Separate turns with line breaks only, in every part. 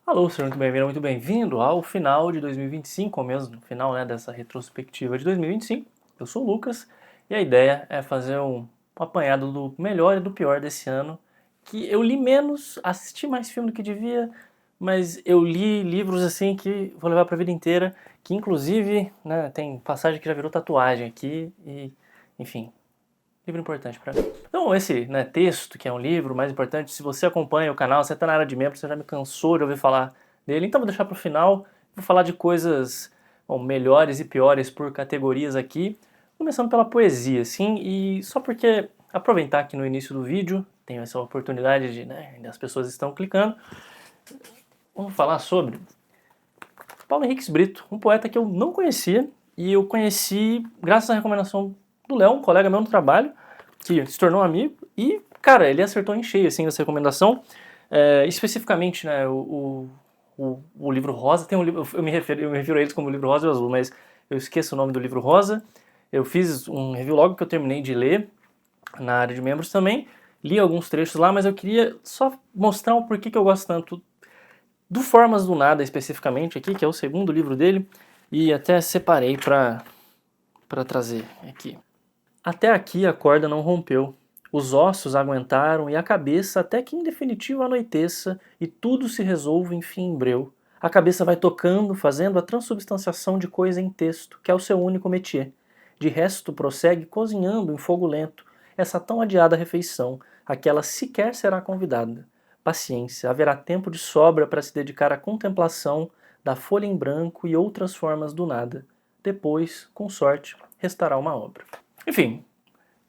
Alô, seja muito bem-vindo ao final de 2025, ou mesmo no final, né, dessa retrospectiva de 2025. Eu sou o Lucas e a ideia é fazer um apanhado do melhor e do pior desse ano, que eu li menos, assisti mais filme do que devia, mas eu li livros assim que vou levar para a vida inteira, que inclusive, né, tem passagem que já virou tatuagem aqui e, enfim, livro importante para mim. Então, esse, né, texto, que é um livro mais importante, se você acompanha o canal, você está na área de membro, você já me cansou de ouvir falar dele, então vou deixar para o final. Vou falar de coisas, bom, melhores e piores por categorias aqui, começando pela poesia, assim, e só porque aproveitar que no início do vídeo tem essa oportunidade de, né, ainda as pessoas estão clicando, vamos falar sobre Paulo Henrique Brito, um poeta que eu não conhecia, e eu conheci graças à recomendação do Léo, um colega meu no trabalho, que se tornou amigo, e, cara, ele acertou em cheio, assim, nessa recomendação. Especificamente, né, o livro Rosa, tem um livro, eu me refiro a eles como livro Rosa e Azul, mas eu esqueço o nome do livro Rosa. Eu fiz um review logo que eu terminei de ler, na área de membros também, li alguns trechos lá, mas eu queria só mostrar o porquê que eu gosto tanto do Formas do Nada, especificamente aqui, que é o segundo livro dele, e até separei para trazer aqui. Até aqui a corda não rompeu. Os ossos aguentaram e a cabeça até que em definitivo anoiteça e tudo se resolve enfim em breu. A cabeça vai tocando, fazendo a transubstanciação de coisa em texto, que é o seu único métier. De resto, prossegue cozinhando em fogo lento essa tão adiada refeição, a que ela sequer será convidada. Paciência, haverá tempo de sobra para se dedicar à contemplação da folha em branco e outras formas do nada. Depois, com sorte, restará uma obra. Enfim,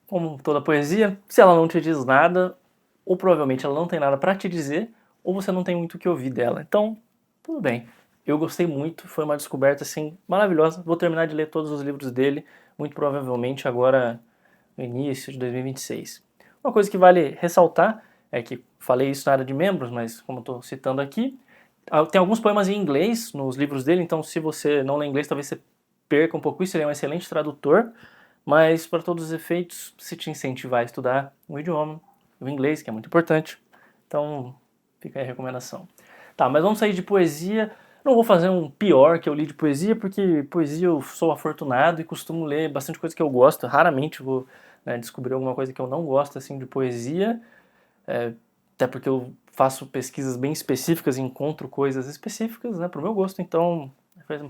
como toda poesia, se ela não te diz nada, ou provavelmente ela não tem nada para te dizer, ou você não tem muito o que ouvir dela. Então, tudo bem. Eu gostei muito, foi uma descoberta assim maravilhosa. Vou terminar de ler todos os livros dele, muito provavelmente agora no início de 2026. Uma coisa que vale ressaltar é que falei isso na área de membros, mas como estou citando aqui, tem alguns poemas em inglês nos livros dele, então se você não lê inglês, talvez você perca um pouco isso. Ele é um excelente tradutor, mas para todos os efeitos, se te incentivar a estudar um idioma, o inglês, que é muito importante, então fica aí a recomendação. Tá, mas vamos sair de poesia. Não vou fazer um pior que eu li de poesia, porque poesia eu sou afortunado e costumo ler bastante coisa que eu gosto. Raramente vou, né, descobrir alguma coisa que eu não gosto assim de poesia, até porque eu faço pesquisas bem específicas e encontro coisas específicas, né, para o meu gosto, então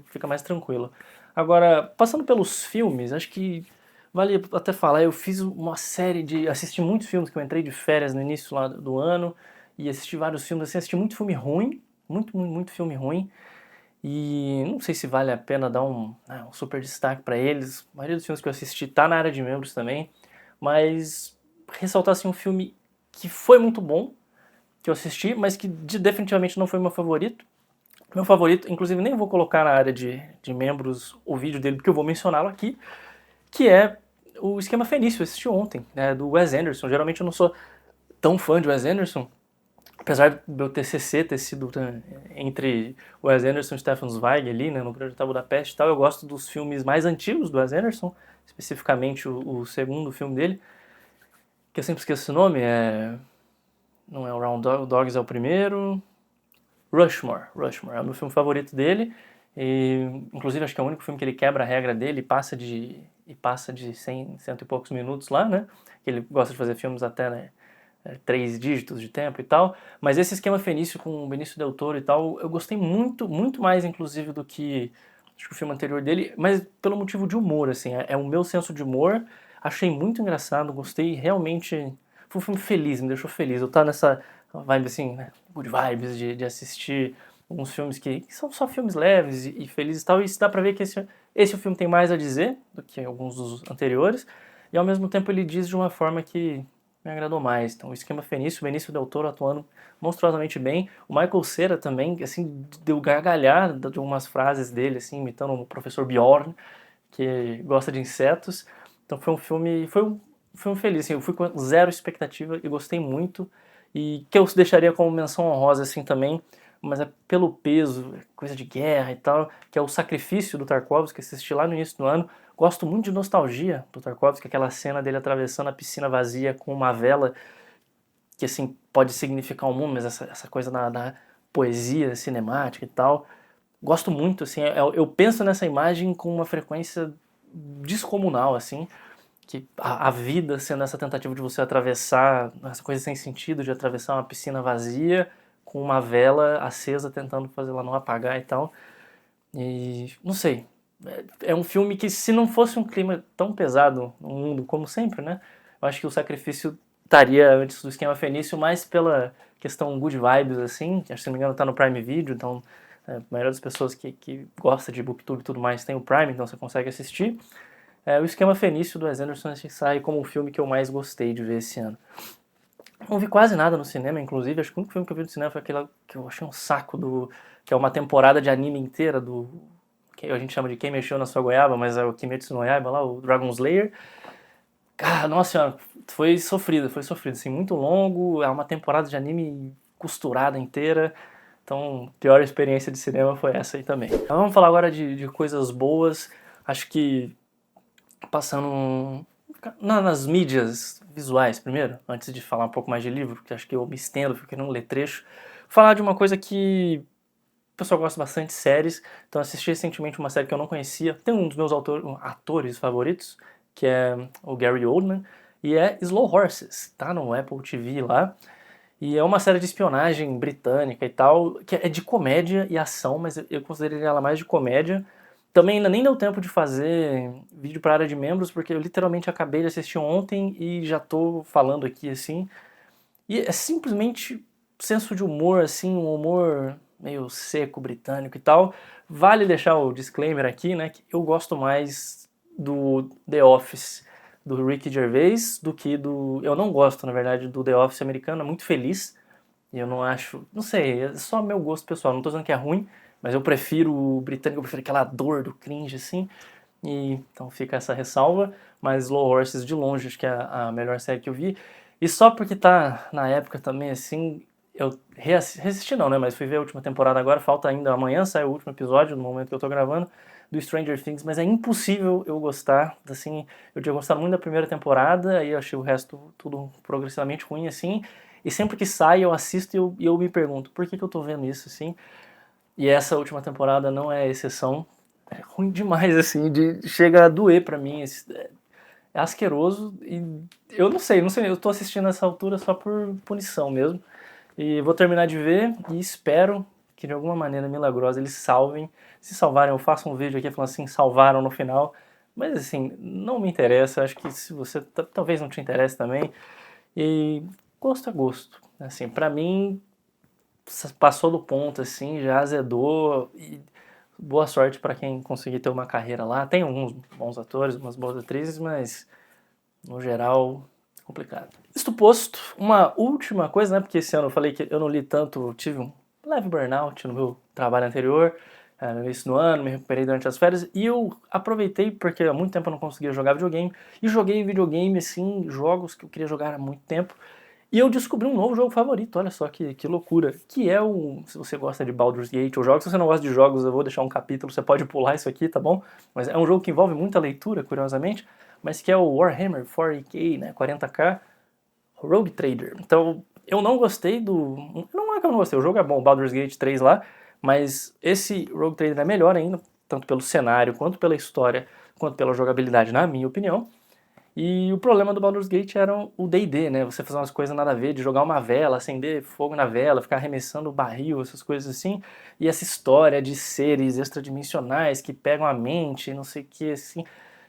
fica mais tranquilo. Agora, passando pelos filmes, acho que vale até falar, eu fiz uma série de... assisti muitos filmes, que eu entrei de férias no início lá do ano, e assisti vários filmes, assim, assisti muito filme ruim, muito filme ruim, e não sei se vale a pena dar um super destaque para eles. A maioria dos filmes que eu assisti tá na área de membros também, mas ressaltar assim um filme que foi muito bom, que eu assisti, mas que definitivamente não foi meu favorito. Meu favorito, inclusive nem vou colocar na área de membros o vídeo dele, porque eu vou mencioná-lo aqui, que é o Esquema Fenício, eu assisti ontem, né, do Wes Anderson. Geralmente eu não sou tão fã de Wes Anderson, apesar do meu TCC ter sido, né, entre Wes Anderson e Stefan Zweig ali, né, no Projeto Budapeste e tal. Eu gosto dos filmes mais antigos do Wes Anderson, especificamente o segundo filme dele, que eu sempre esqueço o nome, não é o Round Dogs, é o primeiro... Rushmore é o meu filme favorito dele, e inclusive acho que é o único filme que ele quebra a regra dele e passa de 100, cento e poucos minutos lá, né? Que ele gosta de fazer filmes até, né, 3 dígitos de tempo e tal. Mas esse Esquema Fenício com o Benício Del Toro e tal, eu gostei muito mais, inclusive, do que acho que o filme anterior dele, mas pelo motivo de humor, assim, é o meu senso de humor. Achei muito engraçado, gostei realmente. Foi um filme feliz, me deixou feliz. Eu tava nessa vibe assim, né, good vibes de assistir uns filmes que são só filmes leves e felizes e tal, e dá pra ver que esse filme tem mais a dizer do que alguns dos anteriores, e ao mesmo tempo ele diz de uma forma que me agradou mais. Então, o Esquema Fenício, o Benício Del Toro atuando monstruosamente bem, o Michael Cera também, assim, deu gargalhar de algumas frases dele, assim, imitando o professor Bjorn, que gosta de insetos. Então foi um filme feliz, assim, eu fui com zero expectativa e gostei muito, e que eu deixaria como menção honrosa, assim, também, mas é pelo peso, coisa de guerra e tal, que é o Sacrifício do Tarkovsky, que assisti lá no início do ano. Gosto muito de Nostalgia do Tarkovsky, aquela cena dele atravessando a piscina vazia com uma vela, que assim, pode significar o mundo, mas essa coisa poesia cinemática e tal. Gosto muito, assim, eu penso nessa imagem com uma frequência descomunal, assim, que a vida sendo essa tentativa de você atravessar, essa coisa sem sentido de atravessar uma piscina vazia com uma vela acesa tentando fazer ela não apagar e tal. E não sei, é um filme que se não fosse um clima tão pesado no mundo como sempre, né? Eu acho que o Sacrifício estaria antes do Esquema Fenício mais pela questão good vibes, assim, que se não me engano tá no Prime Video, então a maioria das pessoas que gosta de BookTube e tudo mais tem o Prime, então você consegue assistir. O Esquema Fenício do Wes Anderson acho que sai como o filme que eu mais gostei de ver esse ano. Não vi quase nada no cinema, inclusive, acho que o único filme que eu vi no cinema foi aquele que eu achei um saco, que é uma temporada de anime inteira do que a gente chama de Quem Mexeu na Sua Goiaba, mas é o Kimetsu no Yaiba lá, o Dragon Slayer. Cara, nossa senhora, foi sofrido, assim, muito longo, é uma temporada de anime costurada inteira, então a pior experiência de cinema foi essa aí também. Então, vamos falar agora de coisas boas, acho que passando nas mídias visuais primeiro, antes de falar um pouco mais de livro, porque acho que eu me estendo, fico querendo ler trecho, falar de uma coisa que o pessoal gosta bastante de séries, então assisti recentemente uma série que eu não conhecia, tem um dos meus atores favoritos, que é o Gary Oldman, e é Slow Horses, tá no Apple TV lá, e é uma série de espionagem britânica e tal, que é de comédia e ação, mas eu consideraria ela mais de comédia. Também ainda nem deu tempo de fazer vídeo para a área de membros, porque eu literalmente acabei de assistir ontem e já tô falando aqui, assim. E é simplesmente senso de humor, assim, um humor meio seco, britânico e tal. Vale deixar o disclaimer aqui, né, que eu gosto mais do The Office, do Ricky Gervais, do que do... Eu não gosto, na verdade, do The Office americano, é muito feliz. E eu não acho... Não sei, é só meu gosto pessoal, não tô dizendo que é ruim, mas eu prefiro o britânico, eu prefiro aquela dor do cringe, assim. E então fica essa ressalva, mas Slow Horses de longe, acho que é a melhor série que eu vi. E só porque tá na época também, assim, eu reassisti não, né, mas fui ver a última temporada agora, falta ainda, amanhã sai o último episódio, no momento que eu tô gravando, do Stranger Things, mas é impossível eu gostar, assim, eu tinha gostado muito da primeira temporada, aí eu achei o resto tudo progressivamente ruim, assim, e sempre que sai eu assisto e eu me pergunto, por que eu tô vendo isso, assim? E essa última temporada não é exceção, é ruim demais, assim, chega a doer pra mim, é asqueroso e eu não sei, eu tô assistindo nessa altura só por punição mesmo. E vou terminar de ver e espero que de alguma maneira milagrosa eles salvem. Se salvarem, eu faço um vídeo aqui falando assim, salvaram no final. Mas assim, não me interessa, acho que se você talvez não te interesse também. E gosto é gosto. Assim, pra mim passou do ponto assim, já azedou e boa sorte pra quem conseguir ter uma carreira lá. Tem alguns bons atores, umas boas atrizes, mas no geral, complicado. Isto posto, uma última coisa, né? Porque esse ano eu falei que eu não li tanto, tive um leve burnout no meu trabalho anterior, no início do ano, me recuperei durante as férias, e eu aproveitei, porque há muito tempo eu não conseguia jogar videogame, e joguei videogame, assim, jogos que eu queria jogar há muito tempo, e eu descobri um novo jogo favorito, olha só que loucura, que é o, se você gosta de Baldur's Gate ou jogos, se você não gosta de jogos, eu vou deixar um capítulo, você pode pular isso aqui, tá bom? Mas é um jogo que envolve muita leitura, curiosamente, mas que é o Warhammer 40k, né, 40k, Rogue Trader. Então, eu não gostei do... Não é que eu não gostei, o jogo é bom, Baldur's Gate 3 lá, mas esse Rogue Trader é melhor ainda, tanto pelo cenário, quanto pela história, quanto pela jogabilidade, na minha opinião. E o problema do Baldur's Gate era o D&D, né? Você fazer umas coisas nada a ver, de jogar uma vela, acender fogo na vela, ficar arremessando barril, essas coisas assim. E essa história de seres extradimensionais que pegam a mente, não sei o que, assim.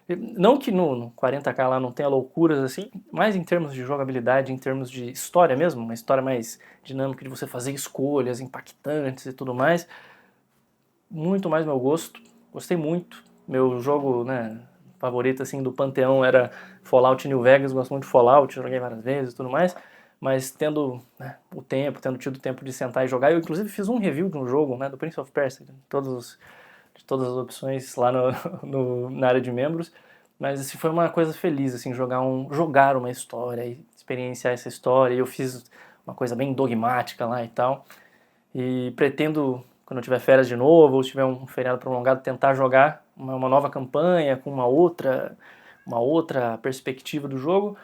Não que no 40k lá não tenha loucuras assim, mas em termos de jogabilidade, em termos de história mesmo, uma história mais dinâmica de você fazer escolhas impactantes e tudo mais, muito mais meu gosto. Gostei muito. Meu jogo, né, favorito assim do panteão era Fallout New Vegas, gosto muito de Fallout, joguei várias vezes e tudo mais, mas tendo, né, o tempo, tendo tido tempo de sentar e jogar, eu inclusive fiz um review de um jogo, né, do Prince of Persia, de todas as opções lá na área de membros, mas assim, foi uma coisa feliz, assim, jogar uma história e experienciar essa história, e eu fiz uma coisa bem dogmática lá e tal, e pretendo, quando eu tiver férias de novo, ou se tiver um feriado prolongado, tentar jogar uma nova campanha com uma outra perspectiva do jogo.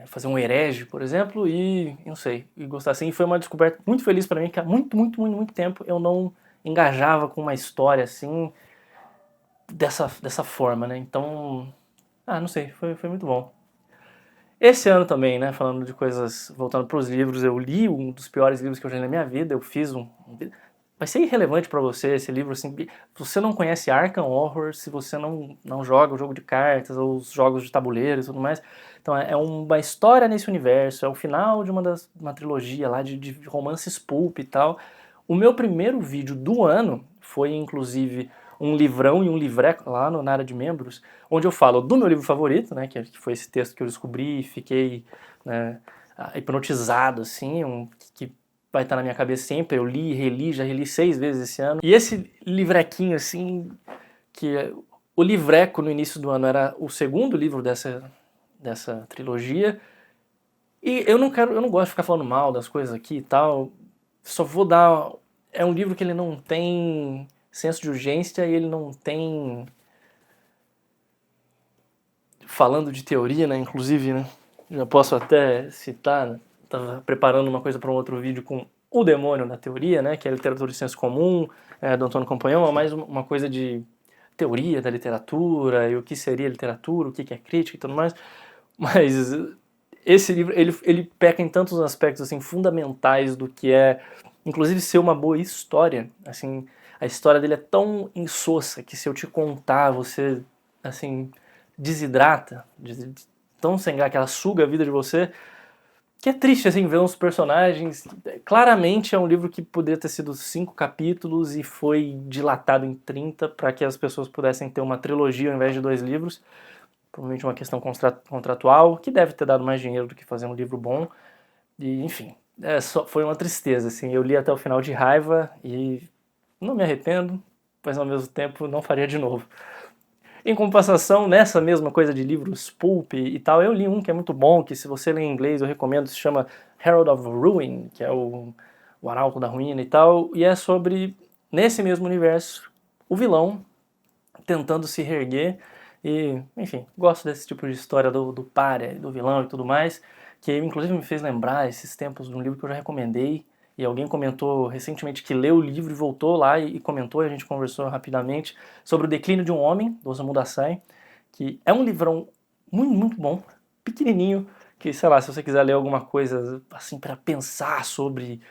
fazer um herege, por exemplo, e não sei, e gostar assim. E foi uma descoberta muito feliz para mim, que há muito tempo eu não engajava com uma história assim, dessa forma, né? Então, não sei, foi muito bom. Esse ano também, né, falando de coisas, voltando para os livros, eu li um dos piores livros que eu já li na minha vida, eu fiz vai ser irrelevante para você esse livro, assim, se você não conhece Arkham Horror, se você não joga o jogo de cartas ou os jogos de tabuleiro e tudo mais, então é uma história nesse universo, é o final de uma trilogia lá de romances pulp e tal. O meu primeiro vídeo do ano foi, inclusive, um livrão e um livreco lá na área de membros, onde eu falo do meu livro favorito, né, que foi esse texto que eu descobri e fiquei, né, hipnotizado, assim, que vai estar na minha cabeça sempre. Eu li, reli, já reli 6 vezes esse ano. E esse livrequinho, assim, o livreco no início do ano era o segundo livro dessa trilogia. E eu não gosto de ficar falando mal das coisas aqui e tal. Só vou dar. É um livro que ele não tem senso de urgência e ele não tem. Falando de teoria, né? Inclusive, né? Já posso até citar, né? Tava preparando uma coisa para um outro vídeo com o demônio na teoria, né? Que é a literatura de senso comum, do Antônio Campanhão, é mais uma coisa de teoria da literatura e o que seria literatura, o que é crítica e tudo mais. Mas esse livro, ele peca em tantos aspectos assim fundamentais do que é, inclusive, ser uma boa história. Assim, a história dele é tão insossa que se eu te contar, você, assim, desidrata, tão sem graça, que ela suga a vida de você, que é triste, assim, ver uns personagens. Claramente é um livro que poderia ter sido 5 capítulos e foi dilatado em 30 para que as pessoas pudessem ter uma trilogia ao invés de 2 livros. Provavelmente uma questão contratual, que deve ter dado mais dinheiro do que fazer um livro bom. E, enfim, foi uma tristeza, assim. Eu li até o final de raiva e não me arrependo, mas ao mesmo tempo não faria de novo. Em compensação, nessa mesma coisa de livros pulp e tal, eu li um que é muito bom, que se você lê em inglês eu recomendo, se chama Herald of Ruin, que é o Arauto da Ruína e tal, e é sobre, nesse mesmo universo, o vilão tentando se reerguer e, enfim, gosto desse tipo de história do párea, do vilão e tudo mais, que inclusive me fez lembrar esses tempos de um livro que eu já recomendei, e alguém comentou recentemente que leu o livro e voltou lá e comentou, e a gente conversou rapidamente, sobre O Declínio de um Homem, do Osamu Dazai, que é um livrão muito bom, pequenininho, que, sei lá, se você quiser ler alguma coisa assim para pensar sobre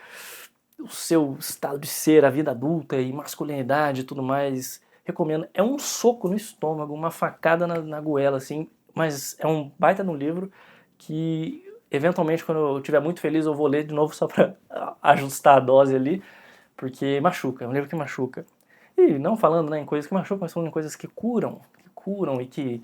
o seu estado de ser, a vida adulta e masculinidade e tudo mais, recomendo. É um soco no estômago, uma facada na goela, assim, mas é um baita no livro que, eventualmente, quando eu estiver muito feliz, eu vou ler de novo só pra ajustar a dose ali, porque machuca, é um livro que machuca. E não falando, né, em coisas que machucam, mas falando em coisas que curam e que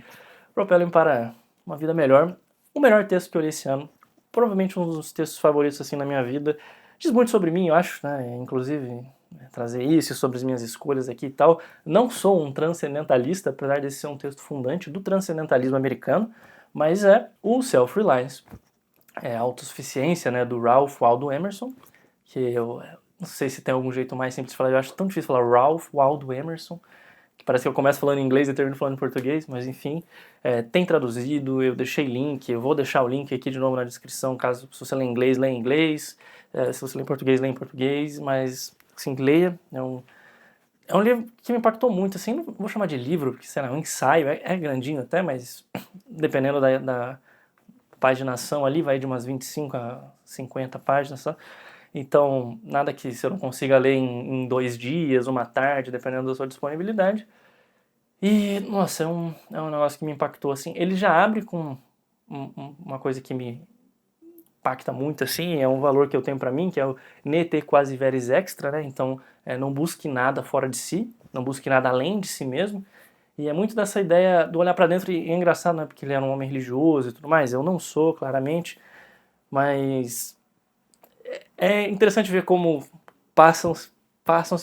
propelem para uma vida melhor. O melhor texto que eu li esse ano, provavelmente um dos textos favoritos assim na minha vida, diz muito sobre mim, eu acho, né? Inclusive trazer isso sobre as minhas escolhas aqui e tal. Não sou um transcendentalista, apesar desse ser um texto fundante do transcendentalismo americano, mas é o Self-Reliance, a autossuficiência, né, do Ralph Waldo Emerson, que eu não sei se tem algum jeito mais simples de falar, eu acho tão difícil falar Ralph Waldo Emerson, que parece que eu começo falando em inglês e termino falando em português, mas enfim, tem traduzido, eu deixei link, eu vou deixar o link aqui de novo na descrição, caso se você lê em inglês, lê em inglês, se você lê em português, mas assim, leia, é um livro que me impactou muito, assim, não vou chamar de livro, porque sei lá, é um ensaio, é grandinho até, mas dependendo da paginação ali, vai de umas 25 a 50 páginas só. Então, nada que você não consiga ler em 2 dias, uma tarde, dependendo da sua disponibilidade. E, nossa, é um negócio que me impactou, assim. Ele já abre com uma coisa que me impacta muito, assim, é um valor que eu tenho pra mim, que é o ne te quasi veris extra, né? Então, não busque nada fora de si, não busque nada além de si mesmo. E é muito dessa ideia do olhar pra dentro, e é engraçado, né? Porque ele era um homem religioso e tudo mais. Eu não sou, claramente, mas é interessante ver como passam-se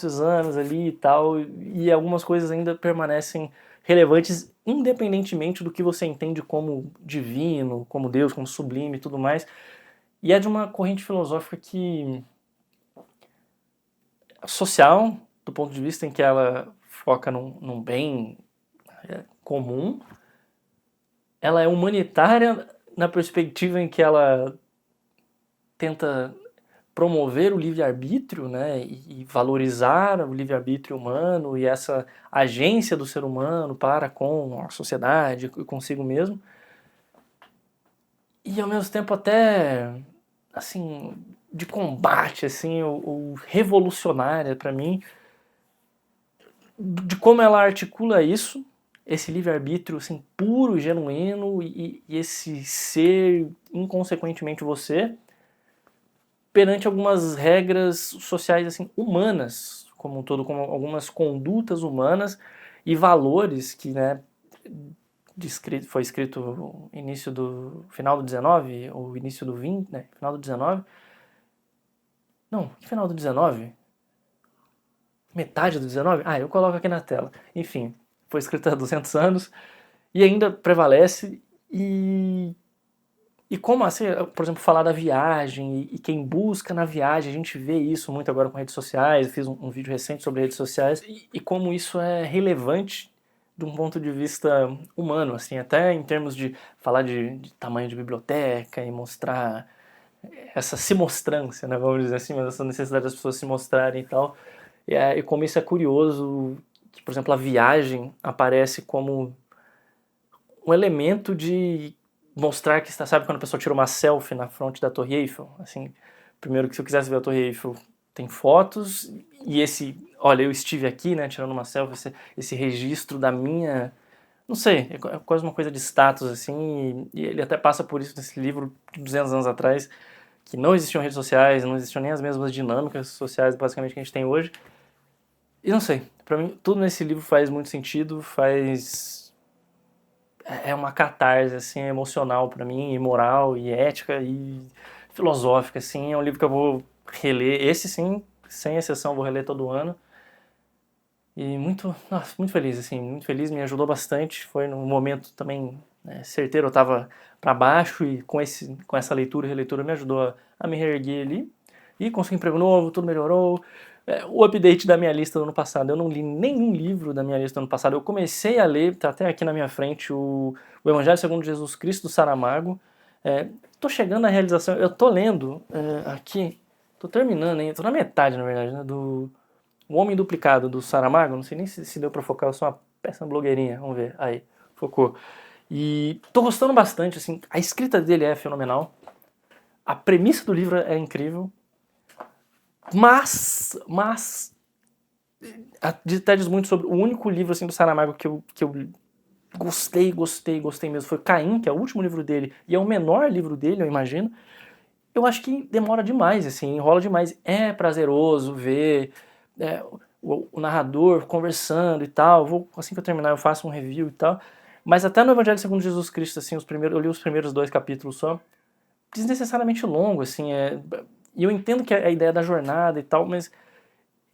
os anos ali e tal, e algumas coisas ainda permanecem relevantes, independentemente do que você entende como divino, como Deus, como sublime e tudo mais. E é de uma corrente filosófica que social, do ponto de vista em que ela foca num bem comum, ela é humanitária na perspectiva em que ela tenta promover o livre-arbítrio, né, e valorizar o livre-arbítrio humano e essa agência do ser humano para com a sociedade e consigo mesmo. E ao mesmo tempo até, assim, de combate, assim, ou revolucionária para mim, de como ela articula isso, esse livre-arbítrio assim, puro, genuíno e esse ser inconsequentemente você, perante algumas regras sociais assim humanas, como um todo, como algumas condutas humanas e valores que, né, foi escrito no início do final do 19 ou início do 20, né, final do 19. Não, que final do 19? Metade do 19? Ah, eu coloco aqui na tela. Enfim, foi escrito há 200 anos e ainda prevalece e como assim, por exemplo, falar da viagem e quem busca na viagem, a gente vê isso muito agora com redes sociais, eu fiz um vídeo recente sobre redes sociais e como isso é relevante de um ponto de vista humano, assim, até em termos de falar de tamanho de biblioteca e mostrar essa se-mostrância, né, vamos dizer assim, mas essa necessidade das pessoas se mostrarem e tal, e como isso é curioso, que, por exemplo, a viagem aparece como um elemento de mostrar que está, sabe quando a pessoa tira uma selfie na frente da Torre Eiffel? Assim, primeiro que se eu quisesse ver a Torre Eiffel, tem fotos e esse, olha, eu estive aqui, né, tirando uma selfie, esse registro da minha, não sei, é quase uma coisa de status assim, e ele até passa por isso nesse livro de 200 anos atrás, que não existiam redes sociais, não existiam nem as mesmas dinâmicas sociais basicamente que a gente tem hoje. E não sei, pra mim tudo nesse livro faz muito sentido, é uma catarse assim emocional para mim, e moral e ética e filosófica assim, é um livro que eu vou reler, esse sim, sem exceção, vou reler todo ano. E muito, nossa, muito feliz assim, muito feliz, me ajudou bastante, foi num momento também, né, certeiro, eu tava para baixo e com essa leitura e releitura me ajudou a me reerguer ali. E consegui emprego novo, tudo melhorou. O update da minha lista do ano passado, eu não li nenhum livro da minha lista do ano passado. Eu comecei a ler, tá até aqui na minha frente, o Evangelho segundo Jesus Cristo, do Saramago. Tô chegando à realização, eu tô lendo aqui, tô terminando, hein? Tô na metade, na verdade, né, do O Homem Duplicado, do Saramago. Não sei nem se deu pra focar, eu sou uma péssima blogueirinha, vamos ver. Aí, focou. E tô gostando bastante, assim, a escrita dele é fenomenal, a premissa do livro é incrível, mas até diz muito sobre o único livro assim do Saramago que eu gostei mesmo foi Caim, que é o último livro dele e é o menor livro dele, eu imagino. Eu acho que demora demais, assim, enrola demais. É prazeroso ver o narrador conversando e tal. Assim que eu terminar, eu faço um review e tal. Mas até no Evangelho segundo Jesus Cristo, assim, eu li os primeiros 2 capítulos só, desnecessariamente longo, assim, e eu entendo que é a ideia da jornada e tal, mas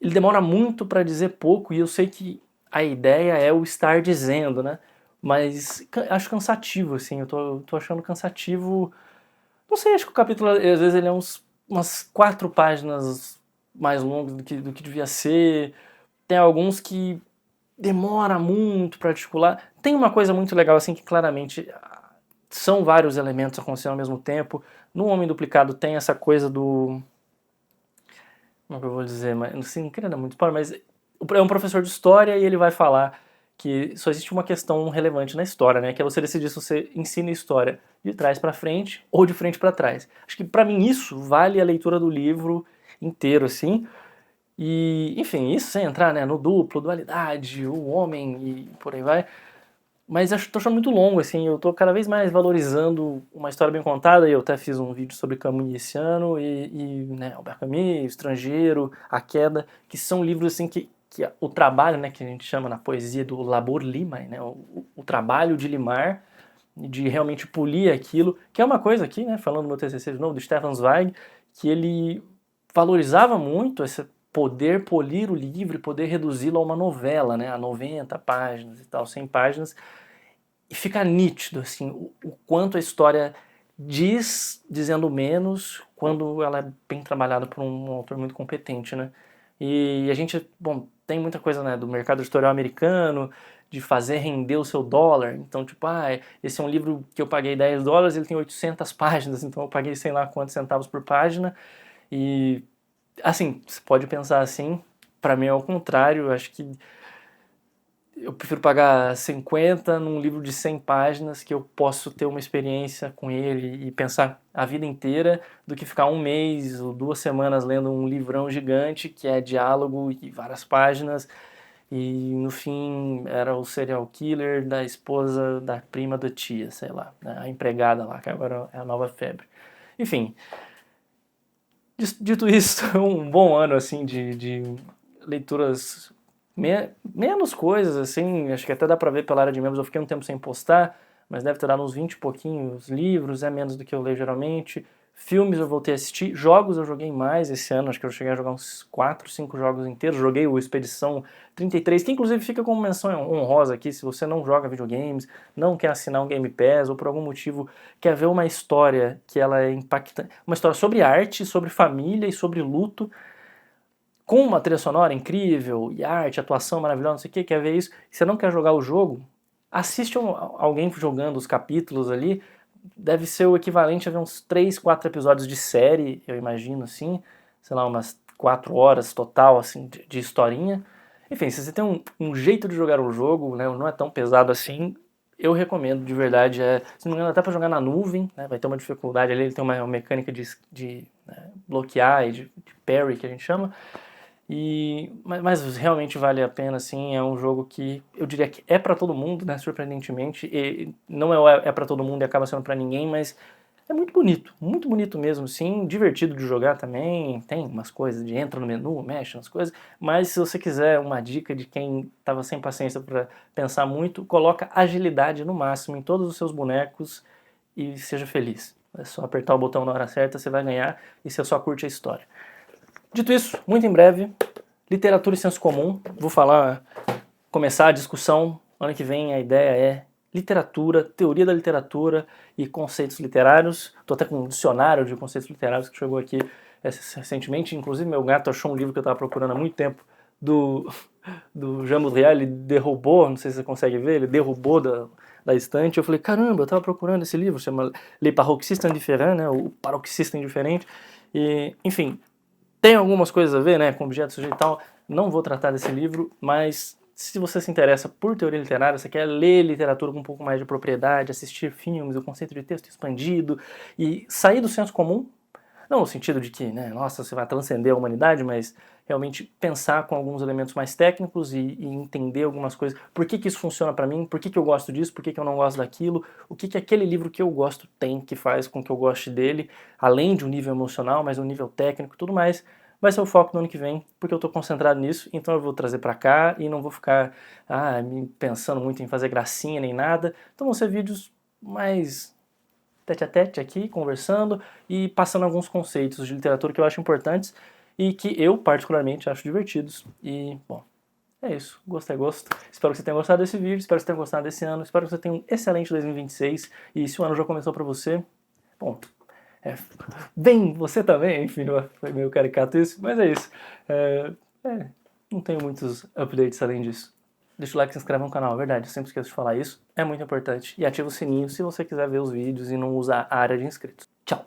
ele demora muito para dizer pouco, e eu sei que a ideia é o estar dizendo, né? Mas acho cansativo, assim, eu tô achando cansativo. Não sei, acho que o capítulo, às vezes, ele é umas 4 páginas mais longo do que devia ser. Tem alguns que demora muito para articular. Tem uma coisa muito legal, assim, que claramente são vários elementos acontecendo ao mesmo tempo. No Homem Duplicado tem essa coisa do... Como é que eu vou dizer? Mas, assim, não queria dar muito spoiler, mas é um professor de história e ele vai falar que só existe uma questão relevante na história, né? Que é você decidir se você ensina história de trás para frente ou de frente para trás. Acho que para mim isso vale a leitura do livro inteiro, assim. E, enfim, isso sem entrar, né, no duplo, dualidade, o homem e por aí vai. Mas tô achando muito longo, assim, eu tô cada vez mais valorizando uma história bem contada, e eu até fiz um vídeo sobre Camus esse ano, né, Albert Camus, O Estrangeiro, A Queda, que são livros, assim, que o trabalho, né, que a gente chama na poesia do labor limae, né, o trabalho de limar, de realmente polir aquilo, que é uma coisa aqui, né, falando do meu TCC de novo, do Stefan Zweig, que ele valorizava muito esse poder polir o livro e poder reduzi-lo a uma novela, né, a 90 páginas e tal, 100 páginas, e fica nítido assim, o quanto a história dizendo menos, quando ela é bem trabalhada por um autor muito competente, né? E a gente, bom, tem muita coisa, né, do mercado editorial americano, de fazer render o seu dólar. Então, tipo, esse é um livro que eu paguei $10, ele tem 800 páginas, então eu paguei sei lá quantos centavos por página. E, assim, você pode pensar assim, pra mim é o contrário, eu acho que eu prefiro pagar 50 num livro de 100 páginas que eu posso ter uma experiência com ele e pensar a vida inteira do que ficar um mês ou 2 semanas lendo um livrão gigante que é diálogo e várias páginas e no fim era o serial killer da esposa da prima da tia, sei lá, né? A empregada lá, que agora é a nova febre. Enfim, dito isso, um bom ano assim de leituras menos coisas, assim, acho que até dá pra ver pela área de membros, eu fiquei um tempo sem postar, mas deve ter dado uns 20 e pouquinhos livros, é menos do que eu leio geralmente. Filmes eu voltei a assistir, jogos eu joguei mais esse ano, acho que eu cheguei a jogar uns 4, 5 jogos inteiros, joguei o Expedição 33, que inclusive fica como menção honrosa aqui, se você não joga videogames, não quer assinar um Game Pass, ou por algum motivo quer ver uma história que ela é impactante, uma história sobre arte, sobre família e sobre luto, com uma trilha sonora incrível, e arte, atuação maravilhosa, não sei o que, quer ver isso, e você não quer jogar o jogo, assiste alguém jogando os capítulos ali, deve ser o equivalente a ver uns 3, 4 episódios de série, eu imagino assim, sei lá, umas 4 horas total, assim, de historinha. Enfim, se você tem um jeito de jogar o jogo, né, não é tão pesado assim, eu recomendo, de verdade, se não me engano, até pra jogar na nuvem, né, vai ter uma dificuldade ali, ele tem uma mecânica de bloquear e de parry, que a gente chama, mas realmente vale a pena, assim, é um jogo que eu diria que é pra todo mundo, né, surpreendentemente, e não é pra todo mundo e acaba sendo pra ninguém, mas é muito bonito mesmo, sim, divertido de jogar também, tem umas coisas de entra no menu, mexe nas coisas, mas se você quiser uma dica de quem tava sem paciência pra pensar muito, coloca agilidade no máximo em todos os seus bonecos e seja feliz. É só apertar o botão na hora certa, você vai ganhar e você só curte a história. Dito isso, muito em breve, literatura e senso comum. Vou começar a discussão. Ano que vem a ideia é literatura, teoria da literatura e conceitos literários. Estou até com um dicionário de conceitos literários que chegou aqui recentemente. Inclusive meu gato achou um livro que eu estava procurando há muito tempo do Jean Baudrillard. Ele derrubou, não sei se você consegue ver, ele derrubou da estante. Eu falei, caramba, eu estava procurando esse livro, chama Les Paroxystes Indifférents, né, o paroxista indiferente. E, enfim, tem algumas coisas a ver, né, com objeto, sujeito e tal. Não vou tratar desse livro, mas se você se interessa por teoria literária, você quer ler literatura com um pouco mais de propriedade, assistir filmes, o conceito de texto expandido e sair do senso comum, não no sentido de que, né, nossa, você vai transcender a humanidade, mas realmente pensar com alguns elementos mais técnicos e entender algumas coisas. Por que isso funciona pra mim? Por que eu gosto disso? Por que eu não gosto daquilo? O que aquele livro que eu gosto tem que faz com que eu goste dele, além de um nível emocional, mas um nível técnico e tudo mais. Vai ser o foco no ano que vem, porque eu estou concentrado nisso, então eu vou trazer para cá e não vou ficar pensando muito em fazer gracinha nem nada. Então vão ser vídeos mais tete a tete aqui, conversando e passando alguns conceitos de literatura que eu acho importantes e que eu particularmente acho divertidos. E, bom, é isso. Gosto é gosto. Espero que você tenha gostado desse vídeo, espero que você tenha gostado desse ano, espero que você tenha um excelente 2026 e se o ano já começou para você, bom, bem, você também, enfim, foi meio caricato isso, mas é isso. Não tenho muitos updates além disso. Deixa o like e se inscreve no canal, é verdade, eu sempre esqueço de falar isso, é muito importante. E ativa o sininho se você quiser ver os vídeos e não usar a área de inscritos. Tchau!